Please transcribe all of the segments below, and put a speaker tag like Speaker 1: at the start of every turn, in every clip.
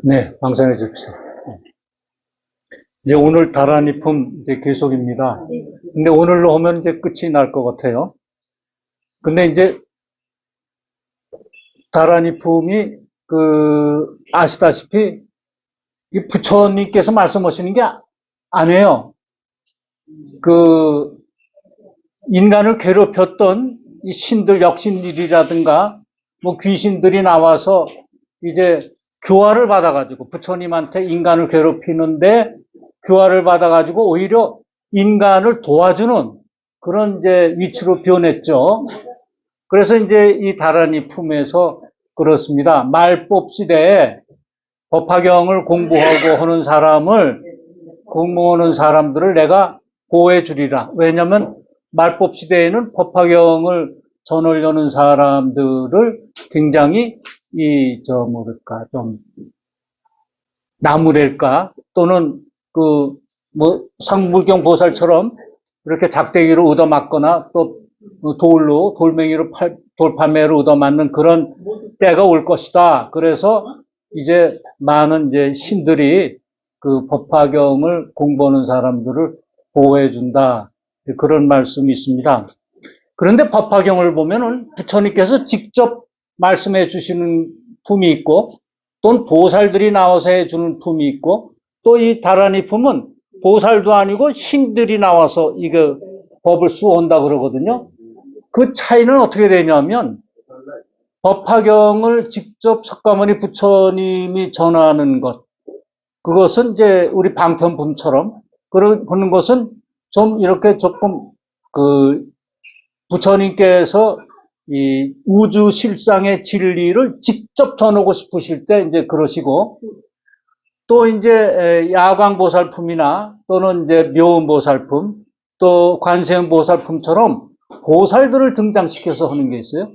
Speaker 1: 네, 방송해 주십시오. 이제 오늘 다란이품 이제 계속입니다. 근데 오늘로 하면 이제 끝이 날 것 같아요. 근데 이제 다란이품이 아시다시피 이 부처님께서 말씀하시는 게 아니에요. 그 인간을 괴롭혔던 이 신들, 역신들이라든가 뭐 귀신들이 나와서 이제 교화를 받아가지고 부처님한테 인간을 괴롭히는데 교화를 받아가지고 오히려 인간을 도와주는 그런 이제 위치로 변했죠. 그래서 이제 이 다란이 품에서 그렇습니다. 말법 시대에 법화경을 공부하고 하는 공부하는 사람들을 내가 보호해 주리라. 왜냐하면 말법 시대에는 법화경을 전하려는 사람들을 굉장히 뭐랄까, 좀, 나무랄까, 또는 상불경 보살처럼 이렇게 작대기로 얻어맞거나 또 돌멩이로 돌판매로 얻어맞는 그런 때가 올 것이다. 그래서 이제 많은 이제 신들이 그 법화경을 공부하는 사람들을 보호해준다. 그런 말씀이 있습니다. 그런데 법화경을 보면은 부처님께서 직접 말씀해 주시는 품이 있고, 또는 보살들이 나와서 해주는 품이 있고, 또 이 다란이 품은 보살도 아니고 신들이 나와서 이거 법을 수호한다 그러거든요. 그 차이는 어떻게 되냐면, 법화경을 직접 석가모니 부처님이 전하는 것, 그것은 이제 우리 방편품처럼 그런 것은 좀 이렇게 조금 그 부처님께서 이 우주 실상의 진리를 직접 전하고 싶으실 때 이제 그러시고, 또 이제 야광보살품이나 또는 이제 묘음보살품, 또 관세음보살품처럼 보살들을 등장시켜서 하는 게 있어요.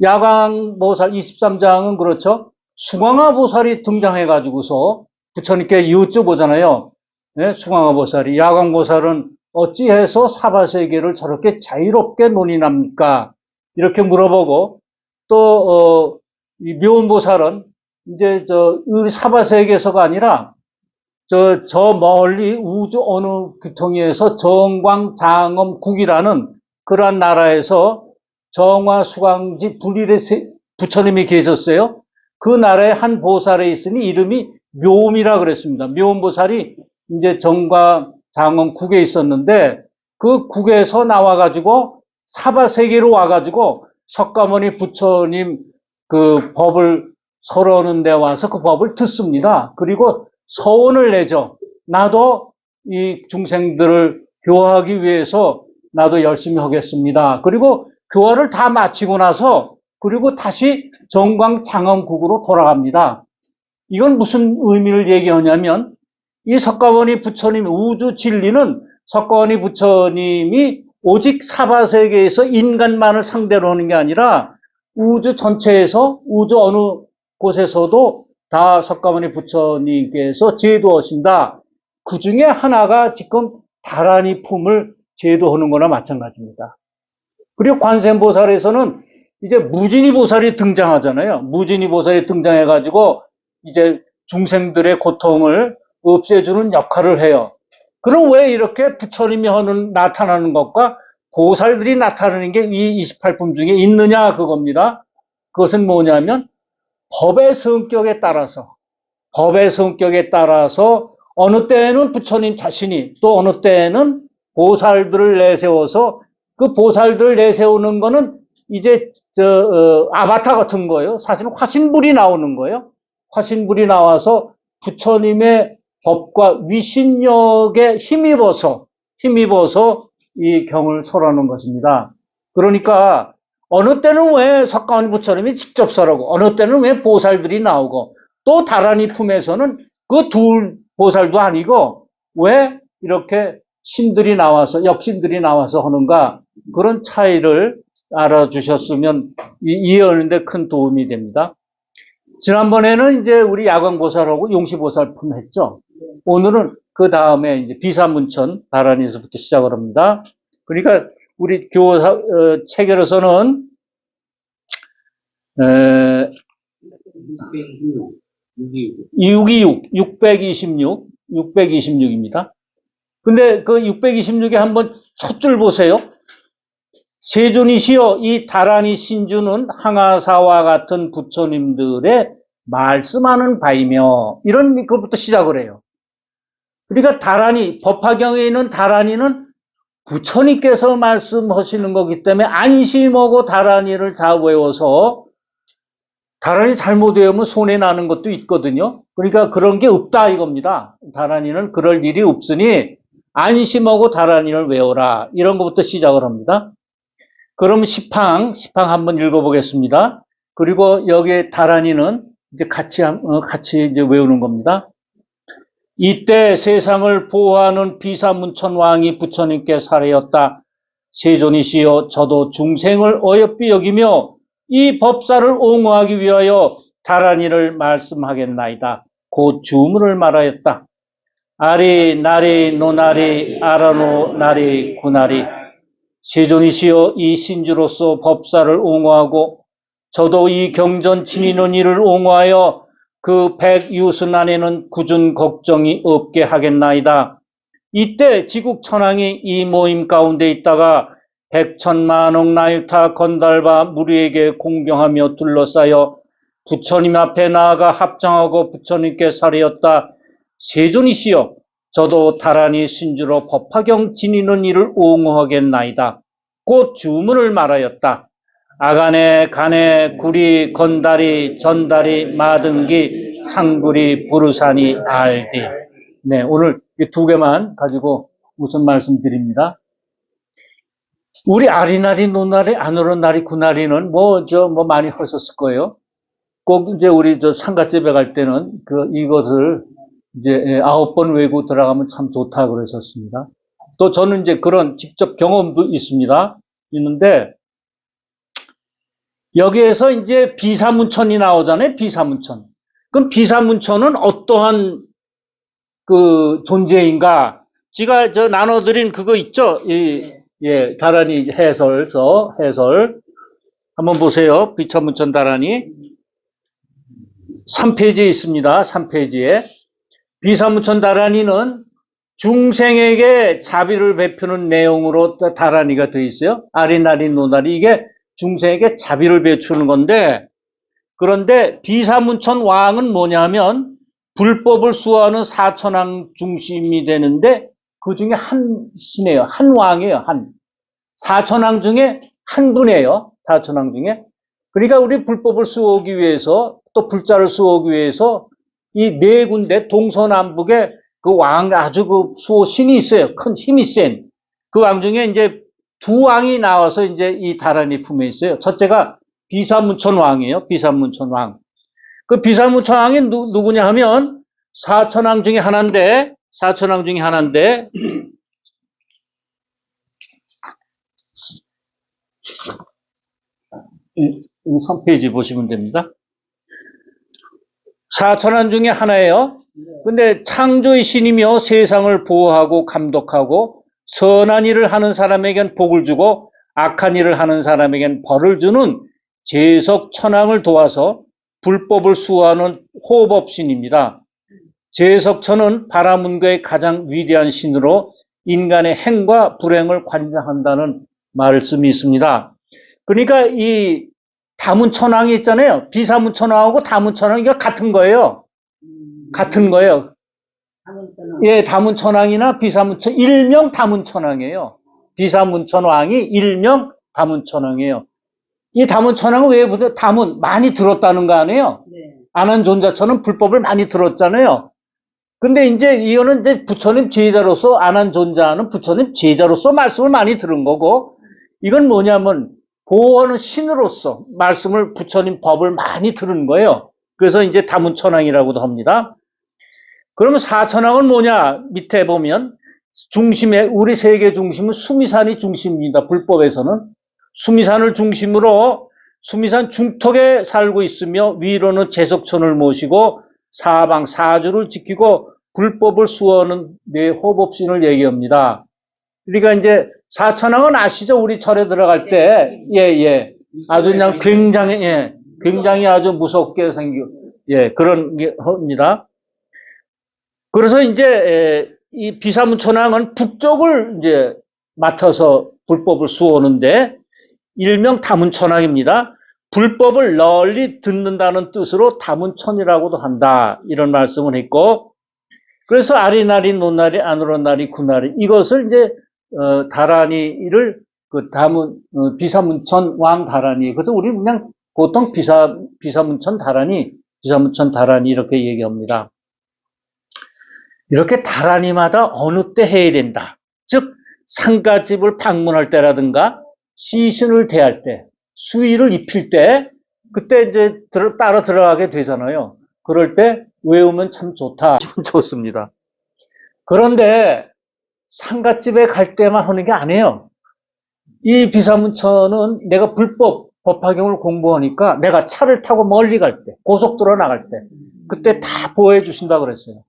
Speaker 1: 야광보살 23장은 그렇죠. 수광화보살이 등장해가지고서 부처님께 여쭤보잖아요. 네? 수광화보살이. 야광보살은 어찌해서 사바세계를 저렇게 자유롭게 논의납니까? 이렇게 물어보고, 또, 이 묘음보살은 이제 우리 사바세계에서가 아니라 저 멀리 우주 어느 규통에서 정광장엄국이라는 그러한 나라에서 정화수광지 불일의 부처님이 계셨어요. 그 나라에 한 보살에 있으니 이름이 묘음이라 그랬습니다. 묘음보살이 이제 정광장엄국에 있었는데 그 국에서 나와가지고 사바세계로 와가지고 석가모니 부처님 그 법을 설하는 데 와서 그 법을 듣습니다. 그리고 서원을 내죠. 나도 이 중생들을 교화하기 위해서 나도 열심히 하겠습니다. 그리고 교화를 다 마치고 나서 그리고 다시 정광장엄국으로 돌아갑니다. 이건 무슨 의미를 얘기하냐면 이 석가모니 부처님 우주 진리는 석가모니 부처님이 오직 사바세계에서 인간만을 상대로 하는 게 아니라 우주 전체에서 우주 어느 곳에서도 다 석가모니 부처님께서 제도하신다. 그 중에 하나가 지금 다란이 품을 제도하는 거나 마찬가지입니다. 그리고 관세음보살에서는 이제 무진이 보살이 등장하잖아요. 무진이 보살이 등장해가지고 이제 중생들의 고통을 없애주는 역할을 해요. 그럼 왜 이렇게 부처님이 나타나는 것과 보살들이 나타나는 게 이 28품 중에 있느냐 그겁니다. 그것은 뭐냐면 법의 성격에 따라서 어느 때에는 부처님 자신이 또 어느 때에는 보살들을 내세워서 그 보살들을 내세우는 거는 이제 아바타 같은 거예요. 사실은 화신불이 나오는 거예요. 화신불이 나와서 부처님의 법과 위신력에 힘입어서 이 경을 설하는 것입니다. 그러니까 어느 때는 왜 석가모니 부처님이 직접 설하고 어느 때는 왜 보살들이 나오고 또 다란이 품에서는 그 둘 보살도 아니고 왜 이렇게 신들이 나와서 역신들이 나와서 하는가 그런 차이를 알아주셨으면 이해하는데 큰 도움이 됩니다. 지난번에는 이제 우리 야광보살하고 용시보살품 했죠. 오늘은 그 다음에 이제 비사문천 다란이에서부터 시작을 합니다. 그러니까 우리 교사 체결에서는 626, 626입니다. 근데 그 626에 한번 첫 줄 보세요. 세존이시여 이 다란이 신주는 항아사와 같은 부처님들의 말씀하는 바이며 이런 것부터 시작을 해요. 그러니까 다란이, 법화경에 있는 다란이는 부처님께서 말씀하시는 거기 때문에 안심하고 다란이를 다 외워서 다란이 잘못 외우면 손해 나는 것도 있거든요. 그러니까 그런 게 없다 이겁니다. 다란이는 그럴 일이 없으니 안심하고 다란이를 외워라. 이런 것부터 시작을 합니다. 그럼 시팡 한번 읽어보겠습니다. 그리고 여기에 다란이는 이제 같이 이제 외우는 겁니다. 이때 세상을 보호하는 비사문천 왕이 부처님께 살해였다. 세존이시여 저도 중생을 어여삐 여기며 이 법사를 옹호하기 위하여 다란이를 말씀하겠나이다. 곧 주문을 말하였다. 아리 나리 노나리 아라노 나리 구나리 세존이시여 이 신주로서 법사를 옹호하고 저도 이 경전 지니는 이를 옹호하여 그 백유순 안에는 굳은 걱정이 없게 하겠나이다. 이때 지국천왕이 이 모임 가운데 있다가 백천만억 나유타 건달바 무리에게 공경하며 둘러싸여 부처님 앞에 나아가 합장하고 부처님께 살해였다. 세존이시여 저도 다란이 신주로 법화경 지니는 이를 옹호하겠나이다. 곧 주문을 말하였다. 아가네, 가네, 구리, 건다리, 전다리, 마등기, 상구리, 부르사니, 알디. 네, 오늘 이 두 개만 가지고 우선 말씀드립니다. 우리 아리나리, 노나리, 아노로나리, 구나리는 뭐 많이 하셨을 거예요. 꼭 이제 우리 상가집에 갈 때는 이것을 이제 9번 외고 들어가면 참 좋다 그러셨습니다. 또 저는 이제 그런 직접 경험도 있는데 여기에서 이제 비사문천이 나오잖아요. 비사문천. 그럼 비사문천은 어떠한 존재인가? 제가 나눠드린 그거 있죠? 다란이 해설. 한번 보세요. 비사문천 다란이. 3페이지에 있습니다. 3페이지에. 비사문천 다란이는 중생에게 자비를 베푸는 내용으로 다란이가 되어 있어요. 아리나리 노나리 이게 중생에게 자비를 베푸는 건데 그런데 비사문천 왕은 뭐냐면 불법을 수호하는 사천왕 중심이 되는데 그 중에 한 신이에요. 한 왕이에요. 사천왕 중에 한 분이에요. 사천왕 중에. 그러니까 우리 불법을 수호하기 위해서 또 불자를 수호하기 위해서 이 네 군데 동서남북에 그 왕 아주 그 수호신이 있어요. 큰 힘이 센. 그 왕 중에 이제 두 왕이 나와서 이제 이 다란이 품에 있어요. 첫째가 비사문천 왕이에요. 비사문천 왕. 그 비사문천 왕이 누구냐 하면 사천왕 중에 하나인데 3페이지 보시면 됩니다. 사천왕 중에 하나예요. 근데 창조의 신이며 세상을 보호하고 감독하고 선한 일을 하는 사람에겐 복을 주고 악한 일을 하는 사람에겐 벌을 주는 제석천왕을 도와서 불법을 수호하는 호법신입니다. 제석천은 바라문가의 가장 위대한 신으로 인간의 행과 불행을 관장한다는 말씀이 있습니다. 그러니까 이 다문천왕이 있잖아요. 비사문천왕하고 다문천왕이 같은 거예요. 같은 거예요. 예, 다문천왕이나 비사문천, 일명 다문천왕이에요. 비사문천왕이 일명 다문천왕이에요. 이 다문천왕은 왜 다문 많이 들었다는 거 아니에요? 네. 안한존자처럼 불법을 많이 들었잖아요. 근데 이제 이거는 이제 부처님 제자로서 안한존자는 부처님 제자로서 말씀을 많이 들은 거고 이건 뭐냐면 보호하는 신으로서 말씀을 부처님 법을 많이 들은 거예요. 그래서 이제 다문천왕이라고도 합니다. 그러면 사천왕은 뭐냐? 밑에 보면 중심에 우리 세계 중심은 수미산이 중심입니다. 불법에서는 수미산을 중심으로 수미산 중턱에 살고 있으며 위로는 제석천을 모시고 사방 사주를 지키고 불법을 수호하는 네 호법신을 얘기합니다. 그러니까 이제 사천왕은 아시죠? 우리 절에 들어갈 때 아주 그냥 굉장히 아주 무섭게 생기고 예, 그런 게 합니다. 그래서 이제 이 비사문천왕은 북쪽을 이제 맡아서 불법을 수호하는데 일명 다문천왕입니다. 불법을 널리 듣는다는 뜻으로 다문천이라고도 한다. 이런 말씀을 했고, 그래서 아리나리, 노나리, 아누라나리, 구나리 이것을 이제 다란이를 그 비사문천 왕 다란이. 그래서 우리 그냥 보통 비사문천 다란이, 비사문천 다란이 이렇게 얘기합니다. 이렇게 다란이마다 어느 때 해야 된다. 즉 상가집을 방문할 때라든가 시신을 대할 때, 수의를 입힐 때, 그때 이제 따라 들어가게 되잖아요. 그럴 때 외우면 참 좋다. 참 좋습니다. 그런데 상가집에 갈 때만 하는 게 아니에요. 이 비사문천은 내가 불법 법화경을 공부하니까 내가 차를 타고 멀리 갈 때, 고속도로 나갈 때, 그때 다 보호해 주신다 그랬어요.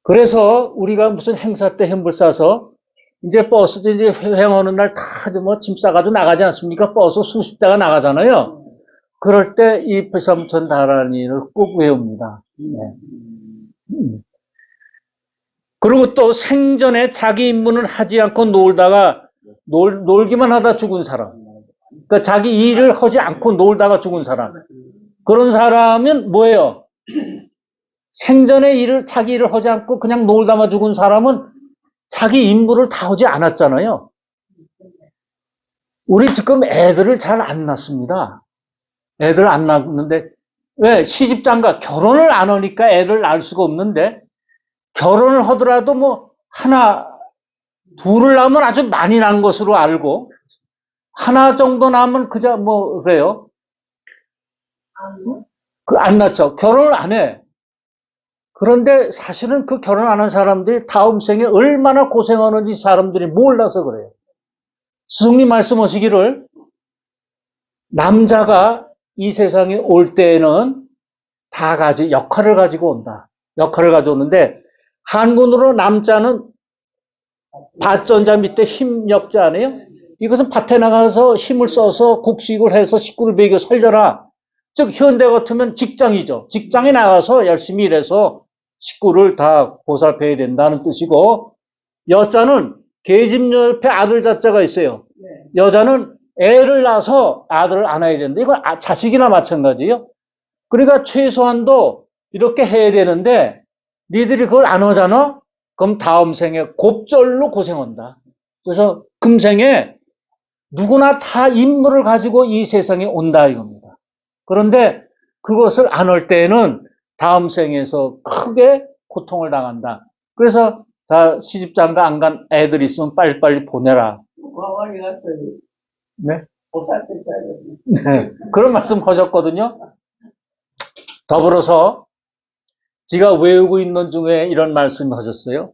Speaker 1: 그래서 우리가 무슨 행사 때 현물 싸서 이제 버스도 이제 회행하는 날 다 뭐 짐 싸가지고 나가지 않습니까? 버스 수십 대가 나가잖아요. 그럴 때 이 비사문천 다란이를 꼭 외웁니다. 네. 그리고 또 생전에 자기 임무는 하지 않고 놀다가 놀기만 하다 죽은 사람. 그러니까 자기 일을 하지 않고 놀다가 죽은 사람. 그런 사람은 뭐예요? 생전에 자기 일을 하지 않고 그냥 놀다만 죽은 사람은 자기 임무를 다 하지 않았잖아요. 우리 지금 애들을 잘 안 낳습니다. 애들 안 낳는데, 왜? 시집장가, 결혼을 안 하니까 애를 낳을 수가 없는데, 결혼을 하더라도 뭐, 하나, 둘을 낳으면 아주 많이 난 것으로 알고, 하나 정도 낳으면 그저 뭐, 그래요. 안 낳죠. 결혼을 안 해. 그런데 사실은 그 결혼 안 한 사람들이 다음 생에 얼마나 고생하는지 사람들이 몰라서 그래요. 스승님 말씀하시기를 남자가 이 세상에 올 때에는 다 역할을 가지고 온다. 역할을 가져오는데 한문으로 남자는 밭전자 밑에 힘역자 아니에요? 이것은 밭에 나가서 힘을 써서 곡식을 해서 식구를 먹여 살려라. 즉 현대 같으면 직장이죠. 직장에 나가서 열심히 일해서 식구를 다 보살펴야 된다는 뜻이고, 여자는 계집 옆에 아들 자자가 있어요. 여자는 애를 낳아서 아들을 안아야 된다. 이건 자식이나 마찬가지예요. 그러니까 최소한도 이렇게 해야 되는데 니들이 그걸 안 하잖아? 그럼 다음 생에 곱절로 고생한다. 그래서 금생에 누구나 다 임무를 가지고 이 세상에 온다 이겁니다. 그런데 그것을 안 할 때에는 다음 생에서 크게 고통을 당한다. 그래서 다 시집장가 안 간 애들 있으면 빨리빨리 보내라. 네? 네. 그런 말씀 하셨거든요. 더불어서 제가 외우고 있는 중에 이런 말씀 하셨어요.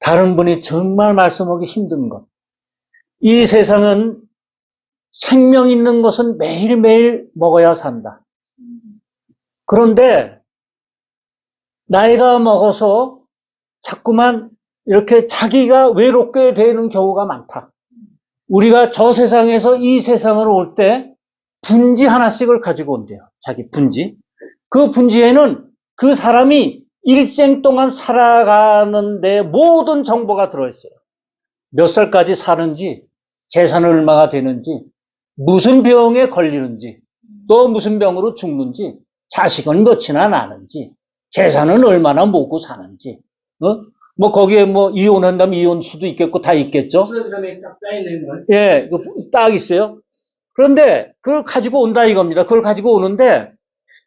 Speaker 1: 다른 분이 정말 말씀하기 힘든 것. 이 세상은 생명 있는 것은 매일매일 먹어야 산다. 그런데 나이가 먹어서 자꾸만 이렇게 자기가 외롭게 되는 경우가 많다. 우리가 저 세상에서 이 세상으로 올 때 분지 하나씩을 가지고 온대요. 자기 분지. 그 분지에는 그 사람이 일생 동안 살아가는데 모든 정보가 들어있어요. 몇 살까지 사는지, 재산은 얼마가 되는지, 무슨 병에 걸리는지, 또 무슨 병으로 죽는지, 자식은 몇이나 나는지, 재산은 얼마나 먹고 사는지, 뭐 거기에 뭐 이혼한다면 이혼 수도 있겠고 다 있겠죠. 예, 딱 있어요. 그런데 그걸 가지고 온다 이겁니다. 그걸 가지고 오는데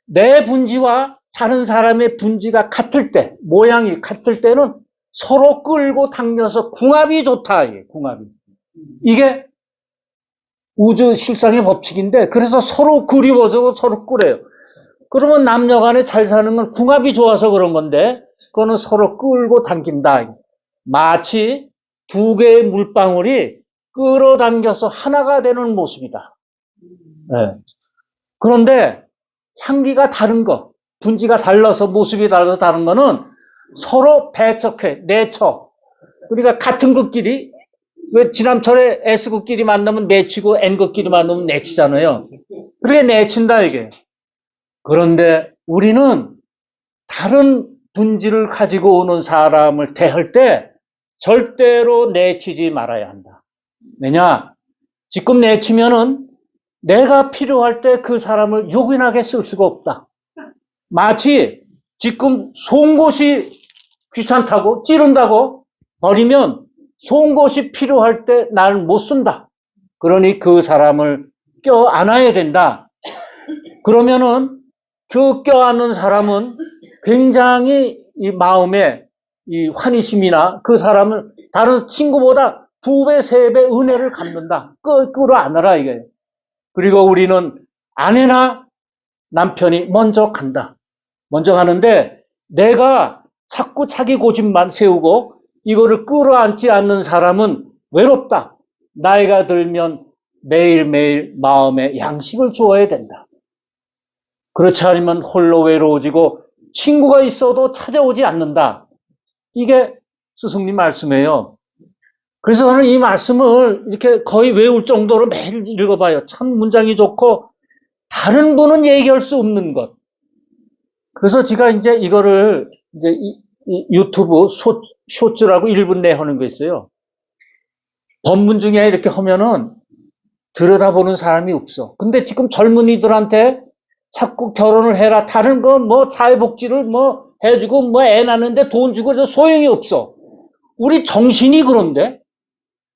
Speaker 1: 내 분지와 다른 사람의 분지가 같을 때, 모양이 같을 때는 서로 끌고 당겨서 궁합이 좋다. 이게 궁합이. 이게 우주 실상의 법칙인데 그래서 서로 그리워서 서로 끌어요. 그러면 남녀 간에 잘 사는 건 궁합이 좋아서 그런 건데 그거는 서로 끌고 당긴다. 마치 두 개의 물방울이 끌어당겨서 하나가 되는 모습이다. 네. 그런데 향기가 다른 거, 분지가 달라서 모습이 달라서 다른 거는 서로 배척해, 내쳐. 그러니까 같은 것끼리 왜 지난철에 S국끼리 만나면 내치고 N국끼리 만나면 내치잖아요. 그렇게 내친다 이게. 그런데 우리는 다른 분지를 가지고 오는 사람을 대할 때 절대로 내치지 말아야 한다. 왜냐? 지금 내치면은 내가 필요할 때 그 사람을 요긴하게 쓸 수가 없다. 마치 지금 송곳이 귀찮다고 찌른다고 버리면 송곳이 필요할 때 날 못 쓴다. 그러니 그 사람을 껴안아야 된다. 그러면은 그 껴안는 사람은 굉장히 이 마음에 이 환희심이나 그 사람을 다른 친구보다 2배, 3배 은혜를 갚는다. 끌어안으라 이게. 그리고 우리는 아내나 남편이 먼저 간다. 먼저 가는데 내가 자꾸 자기 고집만 세우고 이거를 끌어안지 않는 사람은 외롭다. 나이가 들면 매일매일 마음에 양식을 주어야 된다. 그렇지 않으면 홀로 외로워지고 친구가 있어도 찾아오지 않는다. 이게 스승님 말씀이에요. 그래서 저는 이 말씀을 이렇게 거의 외울 정도로 매일 읽어봐요. 참 문장이 좋고 다른 분은 얘기할 수 없는 것. 그래서 제가 이제 이거를 이제 이 유튜브 쇼츠라고 1분 내에 하는 거 있어요. 법문 중에 이렇게 하면은 들여다보는 사람이 없어. 근데 지금 젊은이들한테 자꾸 결혼을 해라. 다른 거 뭐 사회복지를 뭐 해주고 뭐 애 낳는데 돈 주고 소용이 없어. 우리 정신이 그런데.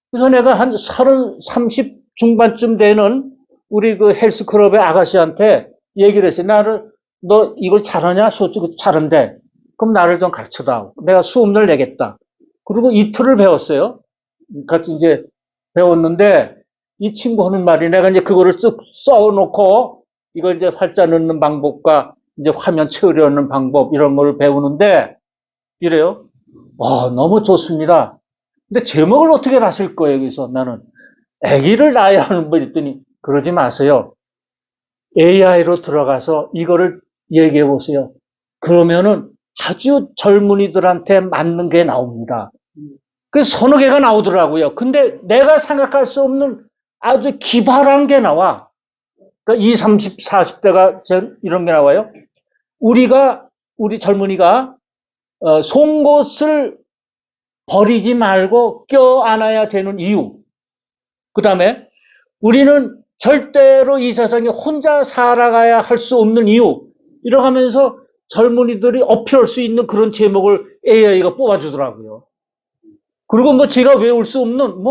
Speaker 1: 그래서 내가 한 30 중반쯤 되는 우리 그 헬스클럽의 아가씨한테 얘기를 했어요. 너 이걸 잘하냐? 솔직히 잘한대. 그럼 나를 좀 가르쳐다. 내가 수업료를 내겠다. 그리고 이틀을 배웠어요. 같이 이제 배웠는데 이 친구 하는 말이 내가 이제 그거를 쓱 써놓고 이걸 이제 활자 넣는 방법과 이제 화면 채우려는 방법 이런 걸 배우는데 이래요. 너무 좋습니다. 근데 제목을 어떻게 하실 거예요? 그래서 나는 아기를 낳아야 하는 거 했더니 그러지 마세요. AI로 들어가서 이거를 얘기해 보세요. 그러면은 아주 젊은이들한테 맞는 게 나옵니다. 그래서 서너 개가 나오더라고요. 근데 내가 생각할 수 없는 아주 기발한 게 나와. 그러니까 20, 30, 40대가 이런 게 나와요. 우리 젊은이가 송곳을 버리지 말고 껴안아야 되는 이유. 그 다음에 우리는 절대로 이 세상에 혼자 살아가야 할 수 없는 이유. 이러고 하면서 젊은이들이 어필할 수 있는 그런 제목을 AI가 뽑아주더라고요. 그리고 뭐 제가 외울 수 없는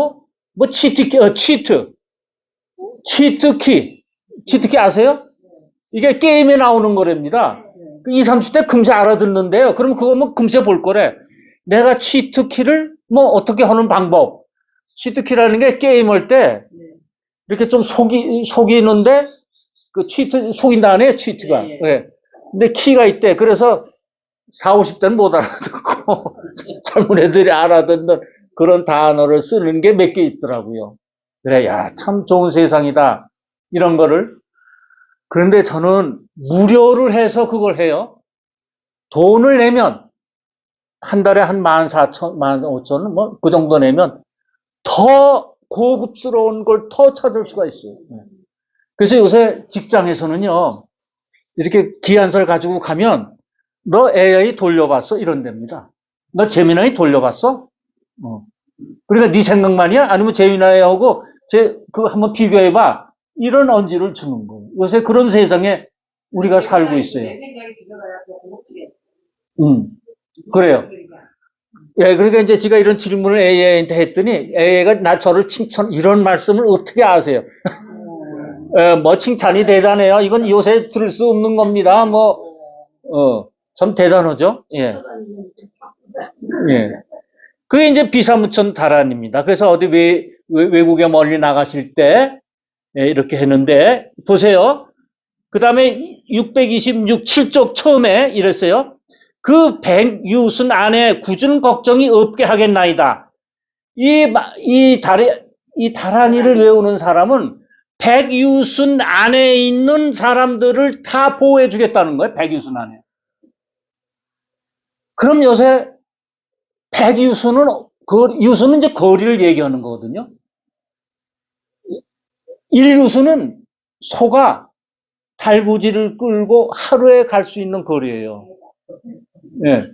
Speaker 1: 치트키 아세요? 이게 게임에 나오는 거랍니다. 20, 30대 금세 알아듣는데요. 그럼 그거 뭐 금세 볼 거래. 내가 치트키를 뭐 어떻게 하는 방법. 치트키라는 게 게임할 때 이렇게 좀 속이는데 그 속인다네, 치트가. 네. 근데 키가 있대. 그래서 40, 50대는 못 알아듣고 젊은 애들이 알아듣는 그런 단어를 쓰는 게 몇 개 있더라고요. 그래, 야, 참 좋은 세상이다. 이런 거를. 그런데 저는 무료를 해서 그걸 해요. 돈을 내면 한 달에 한 14,000, 15,000원 뭐 그 정도 내면 더 고급스러운 걸 더 찾을 수가 있어요. 그래서 요새 직장에서는요. 이렇게 기한서를 가지고 가면 너 AI 돌려봤어? 이런 데입니다. 너 재미나이 돌려봤어? 그러니까 네 생각만이야? 아니면 재미나이하고 그거 한번 비교해봐. 이런 언지를 주는 거예요. 요새 그런 세상에 우리가 살고 있어요. 그래요. 예, 그러니까 이제 제가 이런 질문을 AI한테 했더니 AI가 저를 이런 말씀을 어떻게 아세요? 뭐 칭찬이 대단해요. 이건 요새 들을 수 없는 겁니다. 참 대단하죠? 예. 예. 그게 이제 비사무천 달안입니다. 그래서 어디 외국에 멀리 나가실 때, 예, 이렇게 했는데, 보세요. 그 다음에 626, 7쪽 처음에 이랬어요. 그 백유순 안에 굳은 걱정이 없게 하겠나이다. 이 달안이를 외우는 사람은 백유순 안에 있는 사람들을 다 보호해 주겠다는 거예요. 백유순 안에. 그럼 요새 백유순은 유순은 이제 거리를 얘기하는 거거든요. 1유순은 소가 달구지를 끌고 하루에 갈 수 있는 거리예요. 예.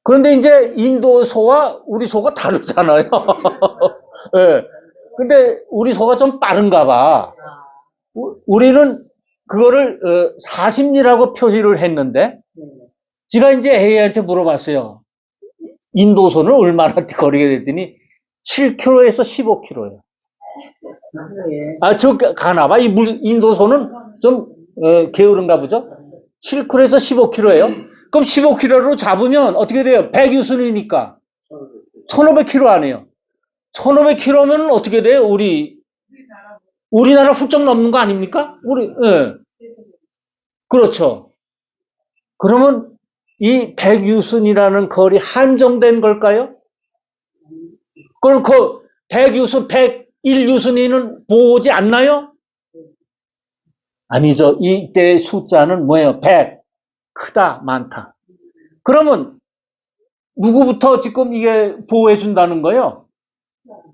Speaker 1: 그런데 이제 인도 소와 우리 소가 다르잖아요. 예. 근데 우리 소가 좀 빠른가 봐. 우리는 그거를 40리라고 표시를 했는데 제가 이제 AI한테 물어봤어요. 인도소는 얼마나 거리가 됐더니 7km에서 15km예요. 저 가나봐. 인도소는 좀 게으른가 보죠. 7km에서 15km예요. 그럼 15km로 잡으면 어떻게 돼요? 100유순이니까 1500km 아니에요. 1500km면 어떻게 돼요? 우리나라 훌쩍 넘는 거 아닙니까? 예. 그렇죠. 그러면 이 100유순이라는 거리 한정된 걸까요? 그럼 그 100유순, 101유순위는 보지 않나요? 아니죠. 이때 숫자는 뭐예요? 100. 크다, 많다. 그러면 누구부터 지금 이게 보호해 준다는 거예요?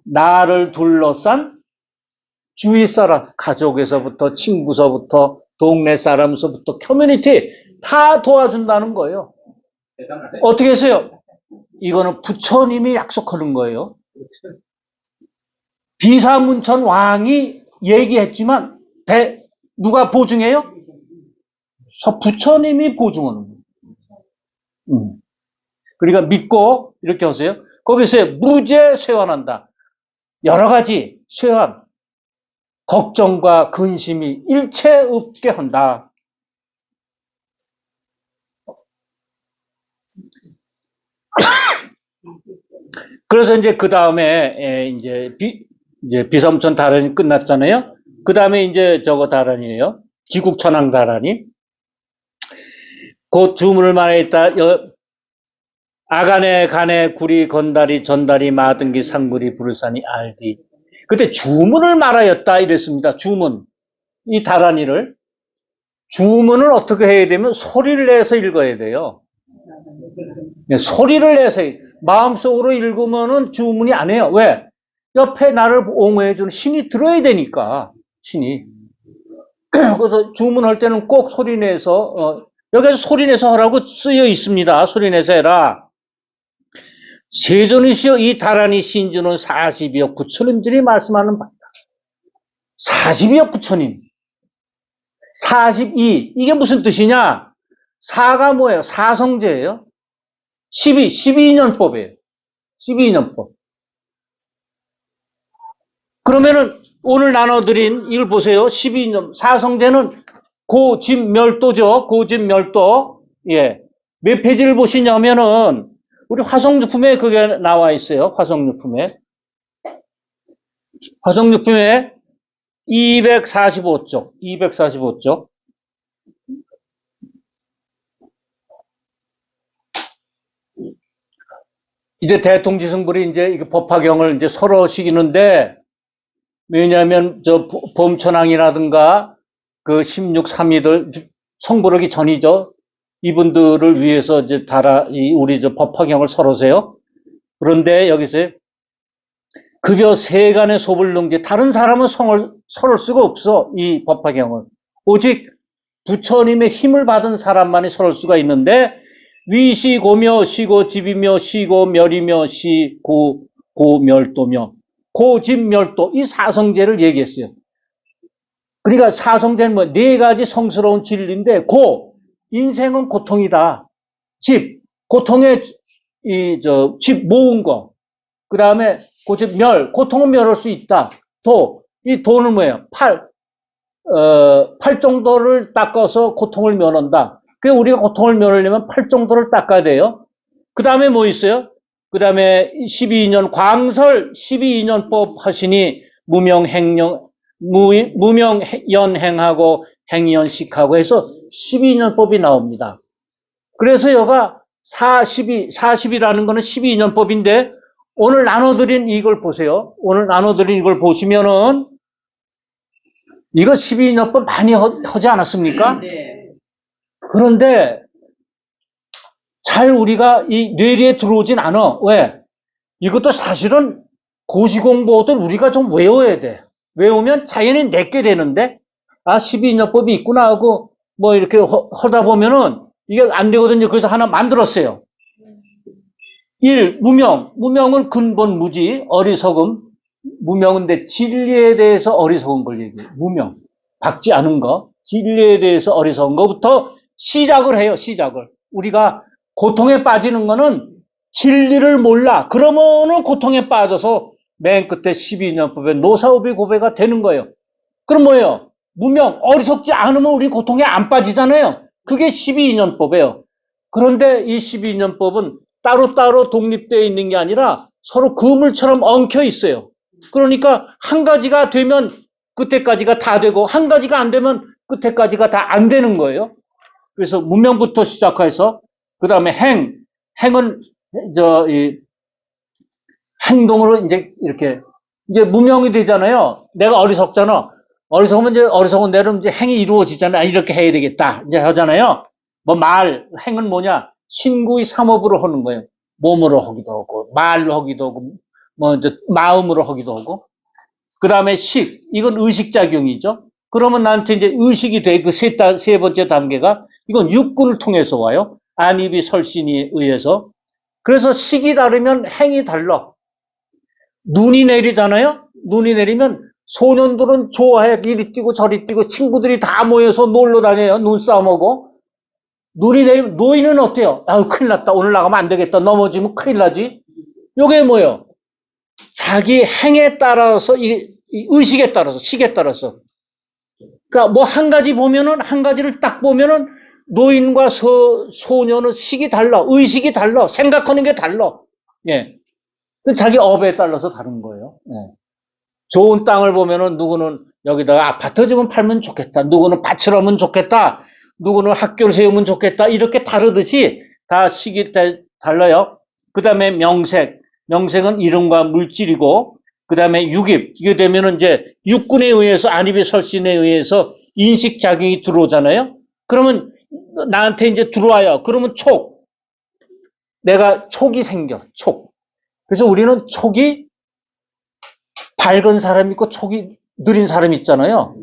Speaker 1: 나를 둘러싼 주위 사람, 가족에서부터, 친구서부터, 동네 사람서부터, 커뮤니티 다 도와준다는 거예요. 어떻게 해서요? 이거는 부처님이 약속하는 거예요. 비사문천 왕이 얘기했지만 누가 보증해요? 부처님이 보증하는 거예요. 그러니까 믿고 이렇게 하세요. 거기서 무죄 쇄환한다. 여러 가지 쇄환, 걱정과 근심이 일체 없게 한다. 그래서 이제 그 다음에 이제 비섬천 다란이 끝났잖아요. 그 다음에 이제 저거 다란이에요. 지국천왕 다란이. 곧 주문을 말했다. 아간에 간에 구리 건다리 전다리 마등기 상무리 부르산이 알디. 그때 주문을 말하였다 이랬습니다. 주문. 이 다란이를. 주문을 어떻게 해야 되면 소리를 내서 읽어야 돼요. 소리를 내서 마음속으로 읽으면은 주문이 안 해요. 왜? 옆에 나를 옹호해주는 신이 들어야 되니까. 신이. 그래서 주문할 때는 꼭 소리 내서 여기서 소리 내서 하라고 쓰여 있습니다. 소리 내서 해라. 세존이시여 이 다란이 신주는 40여 부처님들이 말씀하는 바다. 40여 부처님. 42. 이게 무슨 뜻이냐? 4가 뭐예요? 사성제예요. 12년법이에요. 12년법. 그러면은 오늘 나눠드린 이걸 보세요. 12년 사성제는 고집멸도죠. 고집멸도. 예. 몇 페이지를 보시냐면은 우리 화성유품에 그게 나와 있어요. 화성유품에. 화성유품에 245쪽. 245쪽. 이제 대통지승불이 이제 법화경을 이제 서로 시키는데, 왜냐하면 저 범천왕이라든가 그 16삼이들 성불하기 전이죠. 이분들을 위해서 이제 우리 저 법화경을 서로세요. 그런데 여기서 급여 세간의 소불능지 다른 사람은 서를 수가 없어. 이 법화경을. 오직 부처님의 힘을 받은 사람만이 서를 수가 있는데 위시고며 시고집이며 시고멸이며 시고멸도며 고집멸도 이 사성제를 얘기했어요. 그러니까 사성제는 뭐 네 가지 성스러운 진리인데 인생은 고통이다. 고통의 집 모은 거. 그 다음에 고집 고통은 멸할 수 있다. 이 도는 뭐예요? 팔 정도를 닦아서 고통을 면한다. 그래서 우리가 고통을 면하려면 팔 정도를 닦아야 돼요. 그 다음에 뭐 있어요? 그 다음에 12년 광설 12년법 하시니 무명연행하고 행연식하고 해서 12년법이 나옵니다. 그래서 여가 40이라는 거는 12년법인데 오늘 나눠드린 이걸 보세요. 오늘 나눠드린 이걸 보시면은 이거 12년법 많이 하지 않았습니까? 네. 그런데 잘 우리가 이 뇌리에 들어오진 않아. 왜? 이것도 사실은 고시공부도 우리가 좀 외워야 돼. 외우면 자연히 내게 되는데 아, 12인연법이 있구나 하고, 뭐 이렇게 하다 보면은 이게 안 되거든요. 그래서 하나 만들었어요. 1. 무명. 무명은 근본 무지, 어리석음. 무명인데 진리에 대해서 어리석은 걸 얘기해요. 무명. 박지 않은 거. 진리에 대해서 어리석은 거부터 시작을 해요. 시작을. 우리가 고통에 빠지는 거는 진리를 몰라. 그러면은 고통에 빠져서 맨 끝에 12인연법에 노사오비 고배가 되는 거예요. 그럼 뭐예요? 무명, 어리석지 않으면 우리 고통에 안 빠지잖아요. 그게 12인연법이에요. 그런데 이 12인연법은 따로따로 독립되어 있는 게 아니라 서로 그물처럼 엉켜 있어요. 그러니까 한 가지가 되면 끝에까지가 다 되고 한 가지가 안 되면 끝에까지가 다 안 되는 거예요. 그래서 무명부터 시작해서 그 다음에 행은 행동으로 이제 이렇게 이제 무명이 되잖아요. 내가 어리석잖아. 어리석으면 이제 어리석은 대로 이제 행이 이루어지잖아. 이렇게 해야 되겠다. 이제 하잖아요. 뭐 행은 뭐냐? 신구의 삼업으로 하는 거예요. 몸으로 하기도 하고, 말로 하기도 하고, 뭐 이제 마음으로 하기도 하고. 그 다음에 이건 의식작용이죠. 그러면 나한테 이제 의식이 돼. 그 세 번째 단계가 이건 육군을 통해서 와요. 안입이 설신에 의해서. 그래서 식이 다르면 행이 달라. 눈이 내리잖아요. 눈이 내리면 소년들은 좋아해. 이리 뛰고 저리 뛰고 친구들이 다 모여서 놀러 다녀요. 눈싸움하고. 눈이 내리면 노인은 어때요? 아유 큰일 났다. 오늘 나가면 안 되겠다. 넘어지면 큰일 나지. 요게 뭐예요? 자기 행에 따라서 이 의식에 따라서 식에 따라서. 그러니까 뭐 한 가지 보면은 한 가지를 딱 보면은 노인과 소년은 식이 달라. 의식이 달라. 생각하는 게 달라. 예. 자기 업에 따라서 다른 거예요. 예. 좋은 땅을 보면은 누구는 여기다가 아파트 좀 팔면 좋겠다. 누구는 밭을 하면 좋겠다. 누구는 학교를 세우면 좋겠다. 이렇게 다르듯이 다 식이 달라요. 그 다음에 명색. 명색은 이름과 물질이고, 그 다음에 육입. 이게 되면은 이제 육군에 의해서, 안입의 설신에 의해서 인식작용이 들어오잖아요. 그러면 나한테 이제 들어와요. 그러면 내가 촉이 생겨. 촉. 그래서 우리는 촉이 밝은 사람 있고 촉이 느린 사람 있잖아요.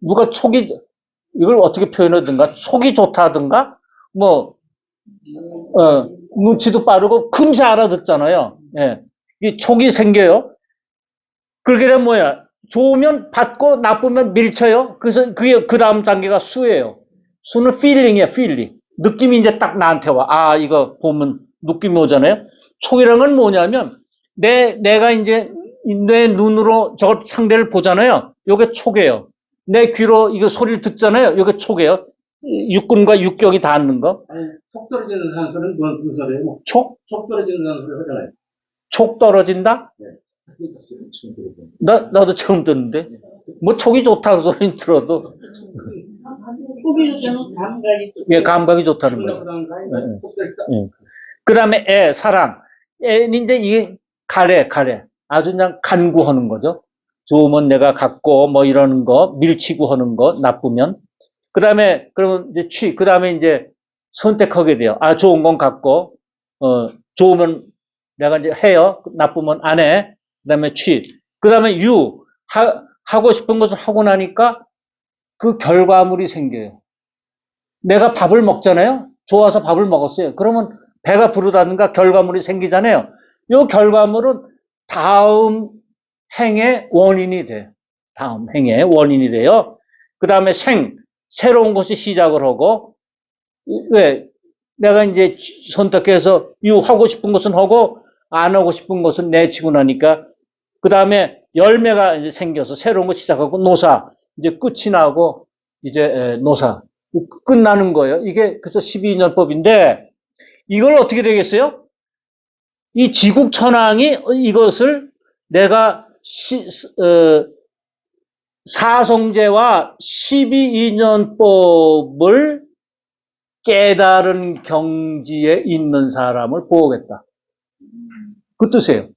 Speaker 1: 누가 이걸 어떻게 표현하든가, 촉이 좋다든가, 눈치도 빠르고 금세 알아듣잖아요. 예. 이 촉이 생겨요. 그렇게 되면 뭐야? 좋으면 받고 나쁘면 밀쳐요. 그래서 그게 그 다음 단계가 수예요. 수는 필링이야, 필링. 느낌이 이제 딱 나한테 와. 아, 이거 보면 느낌이 오잖아요. 촉이라는 건 뭐냐면, 내가 이제 내 눈으로 저 상대를 보잖아요. 요게 촉이에요. 내 귀로 이거 소리를 듣잖아요. 요게 촉이에요. 육군과 육경이 닿는 거.
Speaker 2: 아니, 촉 떨어지는 산소는 무슨 소리예요?
Speaker 1: 촉?
Speaker 2: 촉 떨어지는 산소를 하잖아요.
Speaker 1: 촉 떨어진다?
Speaker 2: 네.
Speaker 1: 나도 처음 듣는데. 뭐 촉이 좋다는 소리는 들어도.
Speaker 3: 촉이 좋다는 감각이
Speaker 1: 예, 감각이 좋다는 거예요. 예. 그 다음에 사랑. 애는 이제 이게 가래. 아주 그냥 간구하는 거죠. 좋으면 내가 갖고 뭐 이러는 거, 밀치고 하는 거, 나쁘면. 그 다음에, 그러면 이제 그 다음에 이제 선택하게 돼요. 아, 좋은 건 갖고, 좋으면 내가 이제 해요. 나쁘면 안 해. 그 다음에 그 다음에 하고 싶은 것을 하고 나니까 그 결과물이 생겨요. 내가 밥을 먹잖아요. 좋아서 밥을 먹었어요. 그러면 배가 부르다든가 결과물이 생기잖아요. 이 결과물은 다음 행의 원인이 돼. 다음 행의 원인이 돼요. 그 다음에 새로운 것이 시작을 하고, 왜? 내가 이제 선택해서 하고 싶은 것은 하고, 안 하고 싶은 것은 내치고 나니까, 그 다음에 열매가 이제 생겨서 새로운 거 시작하고, 노사. 이제 끝이 나고, 이제 노사. 끝나는 거예요. 이게 그래서 12인연법인데, 이걸 어떻게 되겠어요? 이 지국천왕이 이것을 내가 사성제와 12인연법을 깨달은 경지에 있는 사람을 보겠다. 그 뜻이에요.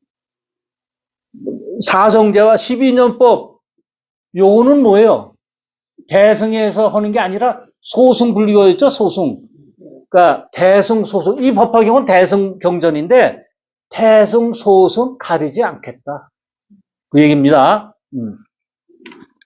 Speaker 1: 사성제와 12인연법, 요거는 뭐예요? 대승에서 하는 게 아니라 소승불교였죠, 소승. 그러니까 대승, 소승. 이 법화경은 대승 경전인데, 대승, 소승 가리지 않겠다. 그 얘기입니다.